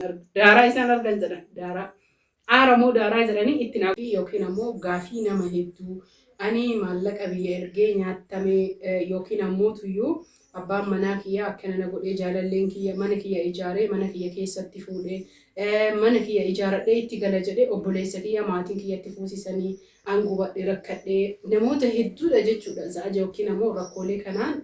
Daaraa isaan argan jedhan daaraa aaramoo daaraa jedhanii itti naqii yookiin ammoo gaafii nama hedduu ani maallaqa biyya ergee nyaatamee yookiin ammoo tuyyuu abbaan manaa kiyya akkana na godhee jaalalleen kiyya mana kiyya ijaaree mana kiyya keessatti fuudhee mana kiyya ijaaradhee itti gala jedhee obboleessa kiyya maatiin kiyyatti fuusisanii angubadhe rakkadhee namoota hedduudha jechuudha zaaja yookiin ammoo rakkoolee kanaan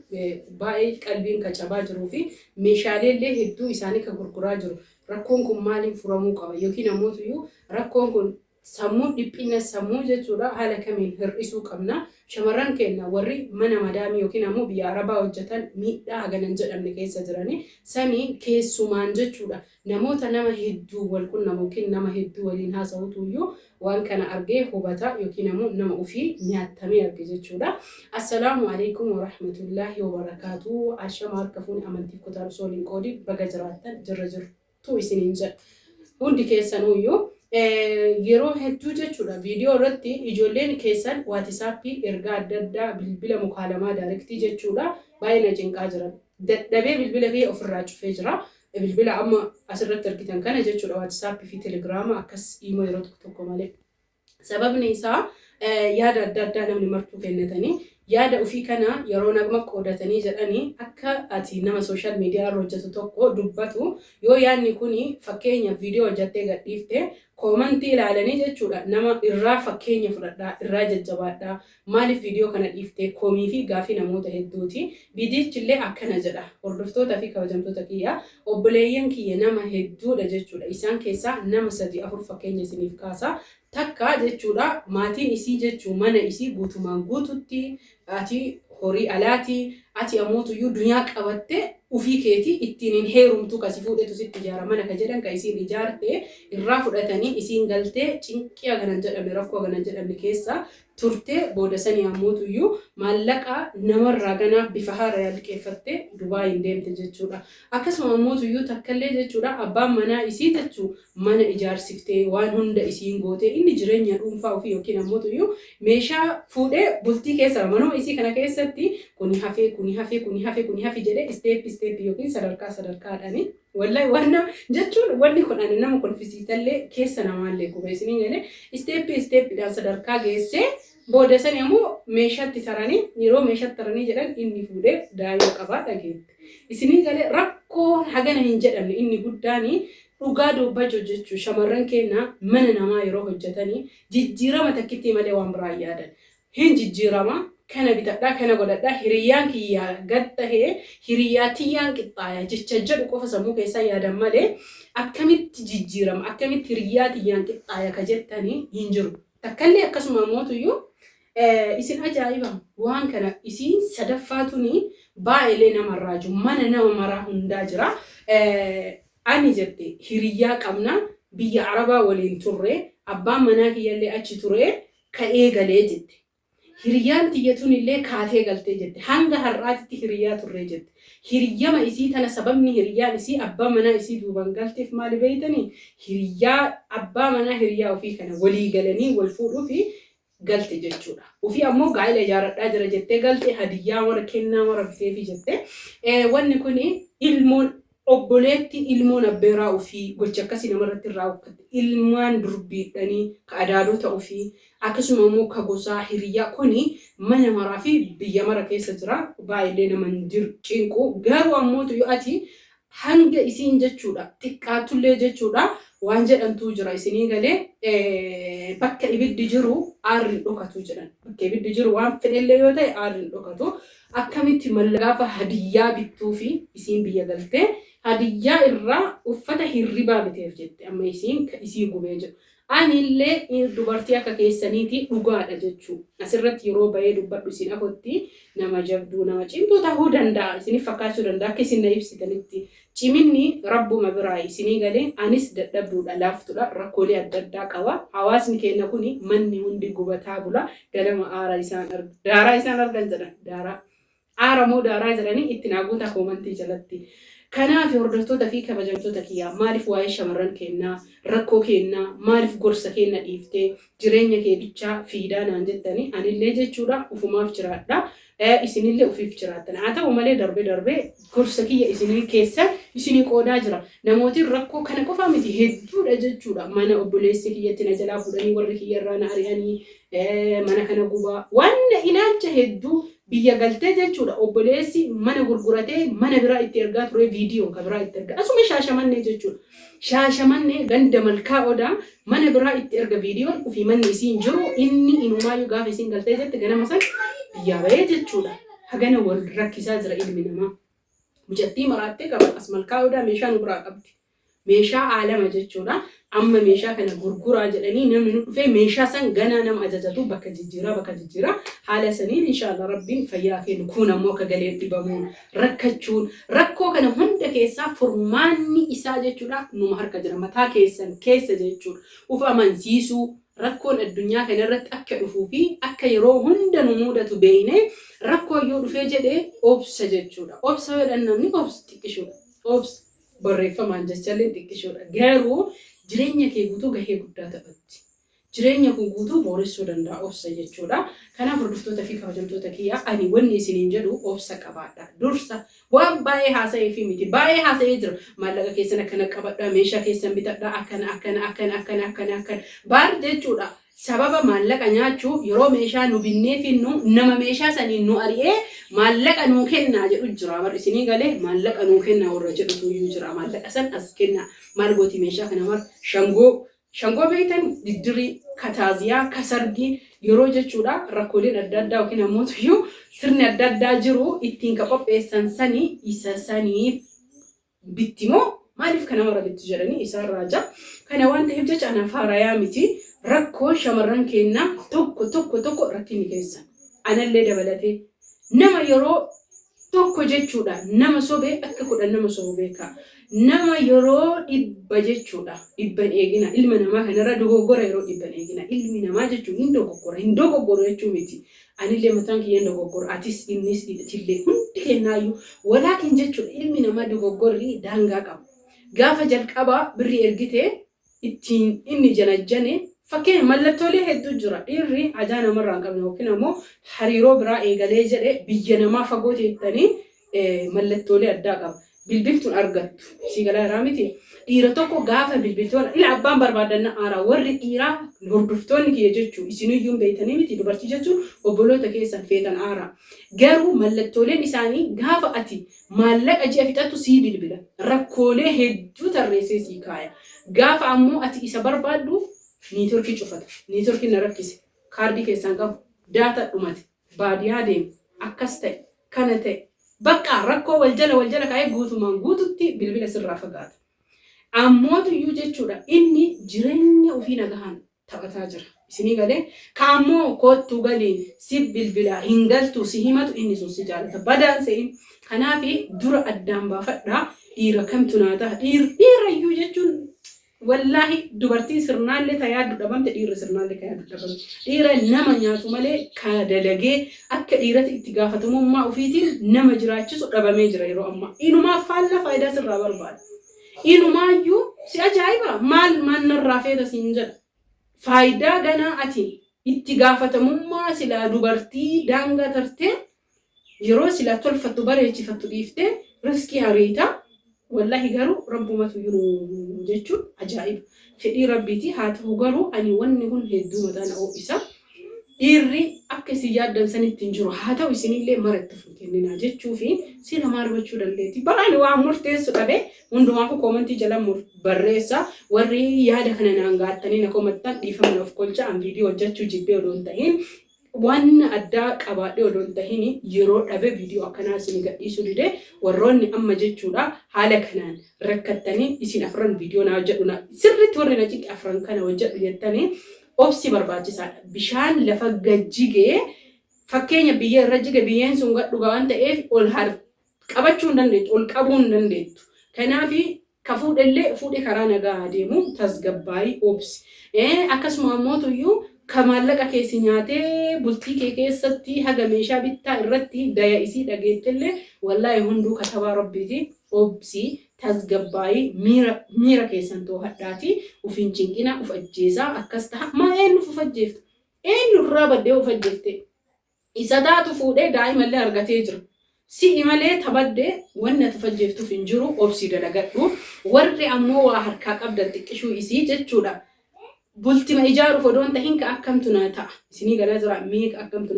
baay'ee qalbiin ka cabaa jiruu fi meeshaalee hedduu isaanii ka gurguraa jiru. Rakkoon kun maaliin furamuu qaba yookiin ammoo tuyyuu rakkoon kun sammuu dhiphina sammuu jechuudha haala kamiin hir'isuu qabna shamarran keenya warri mana madaamii yookiin ammoo biyya arabaa hojjetan miidhaa haganan jedhamne keessa jiranii sanii keessumaan jechuudha namoota nama hedduu wal qunnamuu yookiin nama hedduu waliin haasa'utuyyuu waan kana argee hubata yookiin ammoo nama ofii nyaatamee arge jechuudha. Assalaamu alaykum wa rahmatullahi wa barakatuh. Ashama harka fuuni amantiif kutaa sooliin qoodii baga jiraattan jirra jiru. Tu isiniin jedha hundi keessanuyyuu yeroo hedduu jechuudha viidiyoo irratti ijoolleen keessan waatisappii ergaa adda addaa bilbila mukaalamaa daayirektii jechuudha baay'ee na cinqaa jiran dadhabee bilbila kiyya ofirraa cufee jira bilbila amma asirratti argitan kana jechuudha waatisappii fi telegiraama akkas immoo yeroo tokko malee sababni isaa yaada adda addaa namni martuu kennatanii yaada ofii kana yeroo nagma qoodatanii jedhanii akka ati nama social media irra hojjetu tokko dubbatu yoo yaadni kuni fakkeenya viidiyoo hojjettee gadhiifte koomantii ilaalanii jechuudha nama irraa fakkeenya fudhadhaa irraa jajjabaadhaa maaliif viidiyoo kana dhiifte koomii fi gaafii namoota hedduuti viidiyichillee akkana jedha hordoftootaa fi kabajamtoota kiyya obboleeyyan kiyya nama hedduudha jechuudha isaan keessaa nama 3-4 fakkeenya isiniif kaasa takka jechuudha maatiin isii jechuu mana isii guutumaan guututti ati horii alaati ati ammoo dunyaa qabatte ufii keeti ittiin heerumtu kasi fuudhetu sitti ijaara mana ka jedhan ka isiin ijaarte irraa fudhatanii isiin galtee cinqii haganan jedhamne rakkoo haganan jedhamne keessa turte booda sanii ammoo maallaqa namarraa ganaa bifa haara liqeeffatte Dubaayin deemte jechuudha. Akkasuma ammoo takkallee jechuudha abbaan manaa isii jechuu mana ijaarsifte waan hunda isiin goote inni jireenya dhuunfaa ofii yookiin ammoo meeshaa fuudhee bultii keessa manuma isii kana keessatti kuni hafee jedhee step yookiin sadarkaadhaani wallahi wanna jechuun wanni kun ani nama kolfisiisallee keessa namaallee quba isinii jedhee stepidhaan sadarkaa geessee booda sanii ammoo meeshaatti taranii yeroo meeshaatti taranii jedhan inni fuudhee daayoo qabaa dhageette isinii galee rakkoo hagana hin jedhamne inni guddaanii dhugaa dubbaa jechuu shamarran keenya mana namaa yeroo hojjetanii jijjiirama takkitti malee waan biraa yaadan hin jijjiirama kana bitadhaa kana godhadhaa hiriyyaan kiyyaa gad tahee hiriyyaa tiyyaan qixxaaya jecha jedhu qofa sammuu keessaa yaadan malee akkamitti jijjiirama akkamitti hiriyyaa tiyyaan qixxaaya ka jettanii hin jiru takkallee akkasuma ammoo isin ajaa'iba waan kana isiin sadaffaatuni baay'ee namarraa jiru mana nama maraa hundaa jira ani jette hiriyyaa qabna biyya arabaa waliin turre abbaan manaa kiyyallee achi ture ka'ee galee jette hiriyyaan tiyyatuun illee kaatee galtee jette hanga har'aatitti hiriyyaa turre jette hiriyyama isii tana sababni hiriyyaan isii abbaa manaa isii duuban galteef maali beeytanii hiriyyaa abbaa manaa hiriyyaa ofii kana walii galanii wal fuudhuu fi galte jechuudha. Ofii ammoo gaa'ela ijaaradhaa jira jettee galte hadiyyaa wara kennaa wara biteefi jette wanni kuni ilmoon obboleetti ilmoon abbeeraa ofii gocha akkasii namarratti irraa uffate ilmaan durbiidhanii ka adaalota ofii akkasuma immoo ka gosaa hiriyyaa kuni mana maraa fi biyya mara keessa jira baay'ee nama cinqu garuu ammoo yoo ati hanga isiin jechuudha xiqqaatullee jechuudha waan jedhamtu jira isinii galee bakka ibiddi jiru aarri dhokatu jedhan bakka ibiddi jiru waan fedhellee yoo ta'e aarri dhokatu akkamitti mallaqaafa hadiyyaa bittuu fi isiin biyya galtee hadiyyaa irraa uffata hirribaa biteef jette amma isiin isii gubee jiru anillee dubartii akka keessaniiti dhugaadha jechuu asirratti yeroo bayee dubbadhu isin afotti nama jabduu nama cimtuu ta'uu danda'a isiniif fakkaachuu danda'a akka isin na ibsitanitti ciminni rabbuma biraa isinii galee anis dadhabduudha laaftudha rakkoolee adda addaa qaba hawaasni keenya kuni manni hundi gubataa bula galama daaraa isaan argan jedhan daaraa jedhanii itti naaguutaa koomantii jalatti. Kanaaf hordoftoota fi kabajamtoota kiyyaa maaliif waa'ee shamarran keenyaa rakkoo keenyaa maaliif gorsa keenya dhiiftee jireenya kee bichaa fiidaa naan jettanii anillee jechuudha ufumaaf jiraadha isinillee ufiif jiraattan haa ta'u malee darbee gorsa kiyya isinii keessa isinii qoodaa jira. Namootiin rakkoo kana qofaa miti hedduudha jechuudha. Mana obboleessi kiyyatti na jalaa fudhanii warri kiyyarraa na ari'anii mana kana gubaa waan ilaalcha hedduu biyya galtee jechuudha. Obboleessi mana gurguratee mana biraa itti ergaa ture viidiyoo kan biraa itti ergaa. Asuma Shaashamannee jechuudha. Shaashamannee ganda malkaa odaa mana biraa itti erga viidiyoon ofii manni isiin jiru inni inumaayyuu gaafa isiin galtee jette ganama san biyyaa bahee jechuudha. Hagana wal rakkisaa jira ilmi namaa. Mujattii maraattee qaba as malkaa odaa meeshaa nu biraa qabdi. Meeshaa aalama jechuudha. Amma meeshaa kana gurguraa jedhanii namni nu dhufee meeshaa san ganaa nama ajajatu bakka jijjiiraa haala saniin inshallah rabbiin fayyaa kennu kun ammoo akka galee dhibamuun rakkachuun rakkoo kana hunda keessaa furmaanni isaa jechuudha numa harka jira mataa keessan keessa jechuudha. Uf amansiisuu rakkoon addunyaa kana irratti akka dhufuu fi akka yeroo hunda nu mudatu beeknee rakkoo yoo dhufee jedhee obsa jechuudha. Obsa jedhan namni obsa xiqqishuudha. Obsa barreeffamaan jechallee xiqqishuudha. Garuu jireenya kee guutuu gahee guddaa taphatti. Jireenya kee guutuu booressuu danda'a obsa jechuudha. Kanaaf hordoftoota fi kabajamtoota kiyyaa ani wanni isiniin jedhu obsa qabaadha. Dursa waan baay'ee haasa'ee fi miti baay'ee haasa'ee jira. Maallaqa keessan akkana qabadhaa, meeshaa keessan bitadhaa akkana baar jechuudha. Sababa maallaqa nyaachuu yeroo meeshaa nu binnee finnu nama meeshaa saniin nu ari'ee maallaqa nuu kennaa jedhu jira. Bar isinii galee maallaqa nuu kennaa warra jedhutu iyyuu jira. Maallaqa san as kennaa. Maal gooti meeshaa kana mar shangoo beektan diddirii kataaziyaa kasargii yeroo jechuudha rakkooleen adda addaa yookiin ammoo iyyuu sirni adda addaa jiru ittiin ka qopheessan sanii isa saniif bittimoo maaliif kana mara bitti jedhanii isaan raajaa. Kana waan ta'eef jecha ana faarayaa miti. Rakkoo shamarran keenyaa tokko rakkinni keessa. Anallee dabalatee nama yeroo tokko jechuudha nama sobee akka kudhan nama sobuu beekaa. Nama yeroo dhibba jechuudha dhibban eegina ilma namaa kanarra dogoggora yeroo dhibban eegina ilmi namaa jechuun hin dogoggora jechuun miti. Anillee mataan kiyyan dogoggora atis innis illee hundi kennaayyuu walaakin jechuudha ilmi namaa dogoggorri daangaa qaba. Gaafa jalqabaa birrii ergitee ittiin inni janajjane fakkeenya mallattoolee hedduu jira. Dhiirri ajaa namarraa hin qabne yookiin ammoo hariiroo biraa eegalee jedhee biyya namaa fagoo teettanii mallattoolee addaa qaba. Bilbiltuun argattu. Siigalaa irraa miti. Dhiira tokko gaafa bilbiltoon ila abbaan barbaadanna aaraa warri dhiiraa hordoftoonni kiyya jechuun isiniyyuu beektanii miti dubartii jechuun obboloota keessan feetan aaraa. Garuu mallattooleen isaanii gaafa ati maallaqa ji'a fixattu sii bilbila. Rakkoolee hedduu tarreessee sii kaaya. Gaafa ammoo ati isa barbaaddu niitorkii cufata. Niitorkii na rakkise. Kaardii keessan qabu. Daata dhumate. Baadiyaa deemu. Akkas ta'e. Kana ta'e. Bakka rakkoo wal jala kaa'ee guutumaan guututti bilbila sirraa fagaata. Ammootu iyyuu jechuudha inni jireenya ofii nagahaan taphataa jira. Isinii galee kaammoo kottuu galiin si bilbila hin galtu si himatu inni sun si jaalata. Badaan se'in kanaafi dura addaan baafadhaa dhiira kamtu naa ta'a. Dhiira iyyuu jechuun wallahi dubartii sirnaallee tayaaddu dhabamte dhiirri sirnaallee tayaaddu dhabamte. Dhiira nama nyaatu malee ka dalagee akka dhiirati itti gaafatamummaa ofiitiin nama jiraachisu dhabamee jira yeroo ammaa. Inumaaf faallaa faayidaa sirraa barbaada. Inumaayyuu si ajaa'iba maal narraa feeta siin jedha. Faayidaa ganaa ati itti gaafatamummaa silaa dubartii daangaa tartee yeroo silaa tolfattu bareechifattu dhiiftee riskii hariitaa. Wallahi garuu rabbumatu jiru jechuun ajaa'iba. Fedhii rabbiiti haa ta'u garuu ani wanni kun hedduu mataan ho'isa. Dhiirri akka isin yaaddan sanitti hin jiru haa ta'u isinillee maratti kennina jechuu fi si nama arbachuu dandeetti. Baraan waan murteessu dhabe hundumaafuu koomentii jala barreessa. Warri yaada kana naan gaattanii na koomentan dhiifama of kolcha an viidiyoo hojjechuu jibbee odoon ta'in waan addaa qabaadhee odoon ta'in yeroo dhabe viidiyoo akkanaa isin gadhiisuu dide warroonni amma jechuudha haala kanaan rakkattanii isin afran viidiyoo na hojjedhu sirriitti warri na ciqi afran kana hojjedhu jettanii obsi barbaachisaadha. Bishaan lafa gajjigee fakkeenya biyya irra jige biyyeen sun gadhugaa waan ta'eef ol qabachuu hin dandeettu ol qabuu hin dandeettu. Kanaafi ka fuudhee karaa nagaa adeemu tasgabbaayii obsi. Akkasuma ammoo iyyuu ka maallaqa keessi nyaatee bultii kee keessatti haga meeshaa bittaa irratti daya isii dhageettellee wallahi hunduu katabaa rabbiiti obsi tasgabbaayii miira keessan too'adhaati ufiin cinqina uf ajjeesaa akkas ta'a maa eenyu uf ajjeeftu eenyu irraa baddee uf ajjeefte isa taatu fuudhee daa'imallee argatee jira si'i malee tabaddee wanna tufajjeeftuuf hin jiru obsii dalagadhu warri ammoo waa harkaa qabdan xiqqishuu isii jechuudha. Bultima ijaaruuf odoon tahin ka akkamtu naa ta'a isinii galaa jira miiqa akkamtu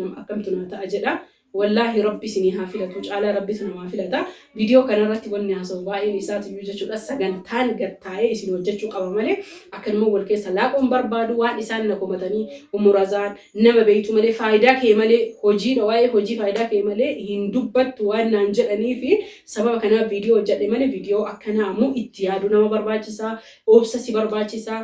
naa ta'a jedha. Wallaahi rabbi isinii haa filatu caalaa rabbitu namaa filata. Viidiyoo kanarratti wanni haasa'u baay'een isaatiyyuu jechuudha sagantaan gattaa'ee isin hojjechuu qaba malee akkanuma wal keessa laaquun barbaadu waan isaan na komatanii umurazaan nama beeytu malee faayidaa kee malee hojiidha waa'ee hojii faayidaa kee malee hin dubbattu waan naan jedhanii fi sababa kanaaf viidiyoo hojjedhe malee viidiyoo akkanaa ammoo itti yaadu nama barbaachisaa obsa si barbaachisaa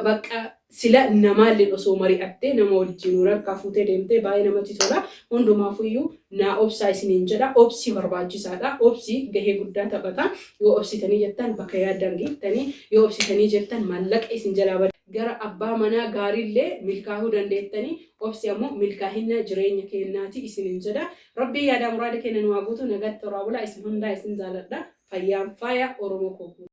bakka sila namaallee osoo mari'attee nama wajjin rakkaa fuutee deemtee baay'ee namatti tola. Hundumaafuyyuu naa obsaa isiniin jedha. Obsi barbaachisaadha. Obsi gahee guddaa taphata. Yoo obsitanii jettan bakka yaadan geettanii yoo obsitanii jettan maallaqa isin jalaa bada. Gara abbaa manaa gaariillee milkaa'uu dandeettanii obsi ammoo milkaa'ina jireenya keenyaati isiniin jedha. Rabbii yaada muraada kennan waa guutuu nagatti toraa bulaa isin hundaa isin jaaladha. Fayyaan faaya Oromoo koo.